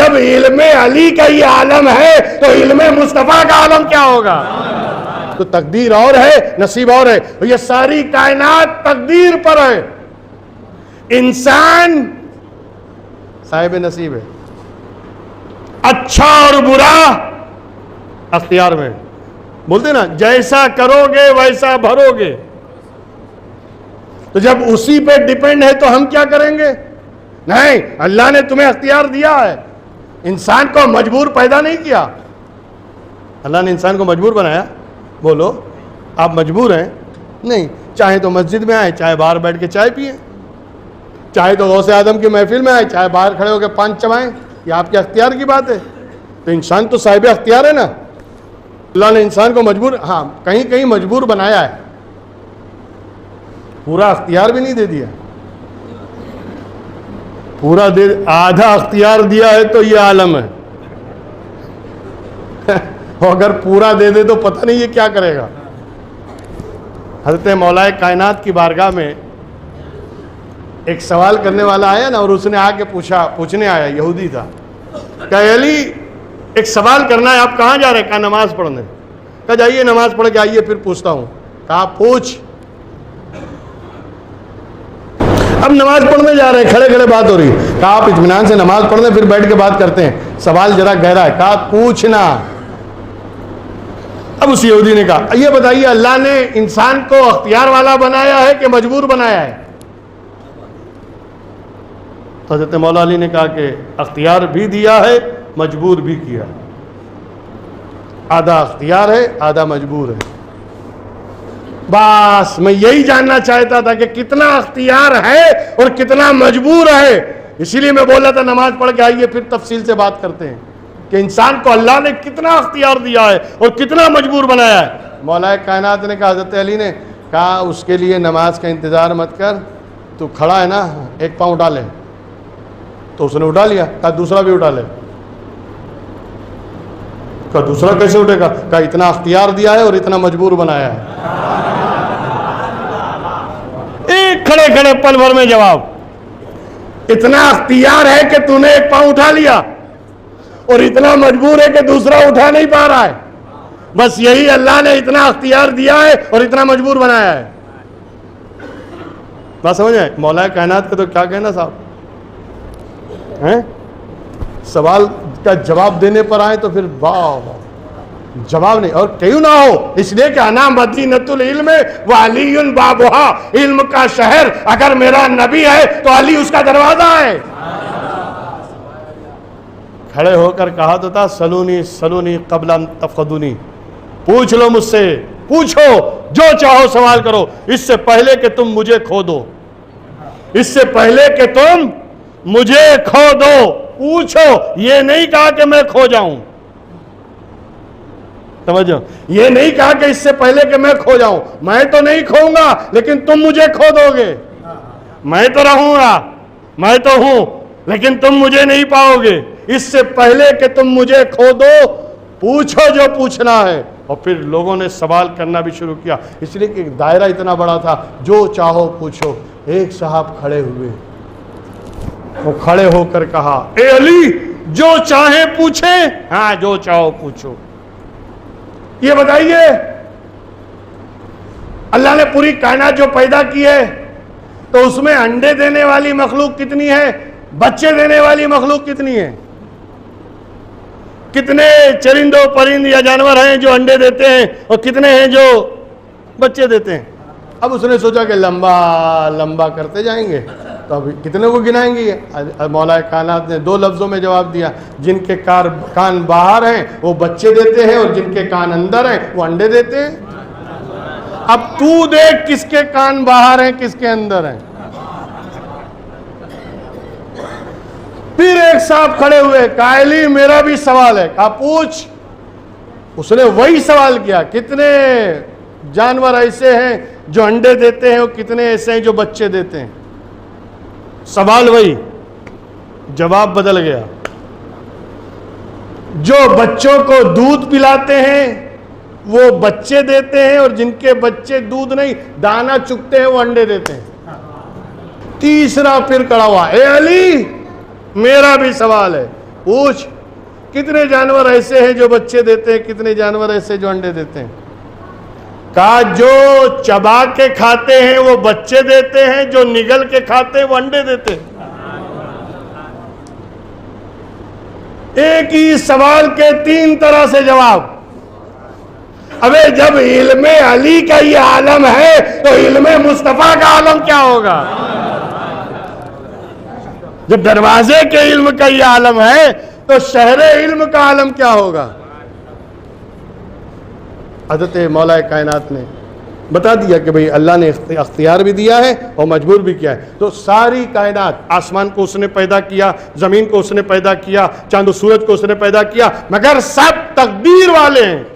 जब इल्मे अली का ये आलम है तो इल्मे मुस्तफा का आलम क्या होगा? तो तकदीर और है, नसीब और है। ये सारी कायनात तकदीर पर है, इंसान साहिब नसीब है। अच्छा और बुरा अख्तियार में। बोलते ना, जैसा करोगे वैसा भरोगे। तो जब उसी पे डिपेंड है तो हम क्या करेंगे? नहीं, अल्लाह ने तुम्हें अख्तियार दिया है, इंसान को मजबूर पैदा नहीं किया। अल्लाह ने इंसान को मजबूर बनाया। बोलो, आप मजबूर हैं? नहीं। चाहे तो मस्जिद में आए, चाहे बाहर बैठ के चाय पिए, चाहे तो गौसे आदम की महफिल में आए, चाहे बाहर खड़े होकर पान चबाएं, ये आपके अख्तियार की बात है। तो इंसान तो साहिब अख्तियार है ना। अल्लाह ने इंसान को मजबूर, हाँ कहीं कहीं मजबूर बनाया है, पूरा अख्तियार भी नहीं दे दिया। पूरा दे, आधा अख्तियार दिया है तो ये आलम है। अगर पूरा दे दे तो पता नहीं ये क्या करेगा। हज़रत मौलाए कायनात की बारगाह में एक सवाल करने वाला आया ना, और उसने आके पूछने आया, यहूदी था। कहा अली एक सवाल करना है, आप कहाँ जा रहे हैं? कहा नमाज पढ़ने। कहा जाइए नमाज पढ़ के आइए, फिर पूछता हूँ। कहा पूछ। अब नमाज पढ़ने जा रहे हैं, खड़े खड़े बात हो रही। कहा आप इत्मीनान से नमाज पढ़ने, फिर बैठ के बात करते हैं, सवाल जरा गहरा है। कहा पूछना। अब उस यहूदी ने कहा ये बताइए, अल्लाह ने इंसान को अख्तियार वाला बनाया है कि मजबूर बनाया है? तो हज़रत मौला अली ने कहा कि अख्तियार भी दिया है, मजबूर भी किया। आधा अख्तियार है, आधा मजबूर है। बस मैं यही जानना चाहता था कि कितना अख्तियार है और कितना मजबूर है। इसीलिए मैं बोल रहा था नमाज पढ़ के आइए, फिर तफसील से बात करते हैं कि इंसान को अल्लाह ने कितना अख्तियार दिया है और कितना मजबूर बनाया है। मौलाए कायनात ने कहा, हज़रत अली ने कहा उसके लिए नमाज का इंतज़ार मत कर, तू खड़ा है ना, एक पाँव उठा ले। तो उसने उठा लिया। कहा दूसरा भी उठा ले। कहा दूसरा कैसे उठेगा? कहा इतना अख्तियार दिया है और इतना मजबूर बनाया है। एक खड़े खड़े पल भर में जवाब। इतना अख्तियार है कि तूने एक पाँव उठा लिया और इतना मजबूर है कि दूसरा उठा नहीं पा रहा है। बस यही अल्लाह ने इतना अख्तियार दिया है और इतना मजबूर बनाया है। बात समझ आए? मौलाए कायनात का तो क्या कहना साहब हैं? सवाल का जवाब देने पर आए तो फिर वाह जवाब नहीं। और क्यों ना हो, इसलिए कि अना मदीनतुल इल्म व अलीयुन बाबुहा, इल्म का शहर अगर मेरा नबी है तो अली उसका दरवाजा है। खड़े होकर कहा तो था, सलूनी सलूनी क़ब्ल अन तफ़क़दूनी, पूछ लो मुझसे, पूछो जो चाहो सवाल करो, इससे पहले कि तुम मुझे खो दो, इससे पहले कि तुम मुझे खो दो। पूछो, ये नहीं कहा कि मैं खो जाऊं, समझो, ये नहीं कहा कि इससे पहले कि मैं खो जाऊं। मैं तो नहीं खोऊंगा लेकिन तुम मुझे खो दोगे। मैं तो रहूंगा, मैं तो हूं, लेकिन तुम मुझे नहीं पाओगे। इससे पहले कि तुम मुझे खो दो, पूछो जो पूछना है। और फिर लोगों ने सवाल करना भी शुरू किया, इसलिए कि दायरा इतना बड़ा था, जो चाहो पूछो। एक साहब खड़े हुए, वो खड़े होकर कहा, ए अली जो चाहे पूछे। हाँ जो चाहो पूछो। ये बताइए, अल्लाह ने पूरी कायनात जो पैदा की है तो उसमें अंडे देने वाली मखलूक कितनी है, बच्चे देने वाली मखलूक कितनी है? कितने चरिंदों परिंद या जानवर हैं जो अंडे देते हैं और कितने हैं जो बच्चे देते हैं? अब उसने सोचा कि लंबा लंबा करते जाएंगे तो अभी कितने को गिनाएंगे। मौलाए कायनात ने दो लफ्ज़ों में जवाब दिया, जिनके कान बाहर हैं वो बच्चे देते हैं और जिनके कान अंदर हैं वो अंडे देते हैं। अब तू देख किसके कान बाहर हैं किसके अंदर हैं। फिर एक साहब खड़े हुए, कायली मेरा भी सवाल है। कहा पूछ। उसने वही सवाल किया, कितने जानवर ऐसे हैं जो अंडे देते हैं और कितने ऐसे हैं जो बच्चे देते हैं? सवाल वही, जवाब बदल गया। जो बच्चों को दूध पिलाते हैं वो बच्चे देते हैं और जिनके बच्चे दूध नहीं दाना चुगते हैं वो अंडे देते हैं। तीसरा फिर खड़ा हुआ, ए अली मेरा भी सवाल है। पूछ, कितने जानवर ऐसे हैं जो बच्चे देते हैं, कितने जानवर ऐसे जो अंडे देते हैं? कहा जो चबा के खाते हैं वो बच्चे देते हैं, जो निगल के खाते हैं वो अंडे देते हैं। एक ही सवाल के 3 तरह से जवाब। अबे जब इल्मे अली का ये आलम है तो इल्मे मुस्तफा का आलम क्या होगा? जब दरवाजे के इल्म का ये आलम है तो शहरे इल्म का आलम क्या होगा? हज़रत मौला कायनात ने बता दिया कि भाई अल्लाह ने अख्तियार भी दिया है और मजबूर भी किया है। तो सारी कायनात, आसमान को उसने पैदा किया, ज़मीन को उसने पैदा किया, चांद सूरज को उसने पैदा किया, मगर सब तकदीर वाले हैं।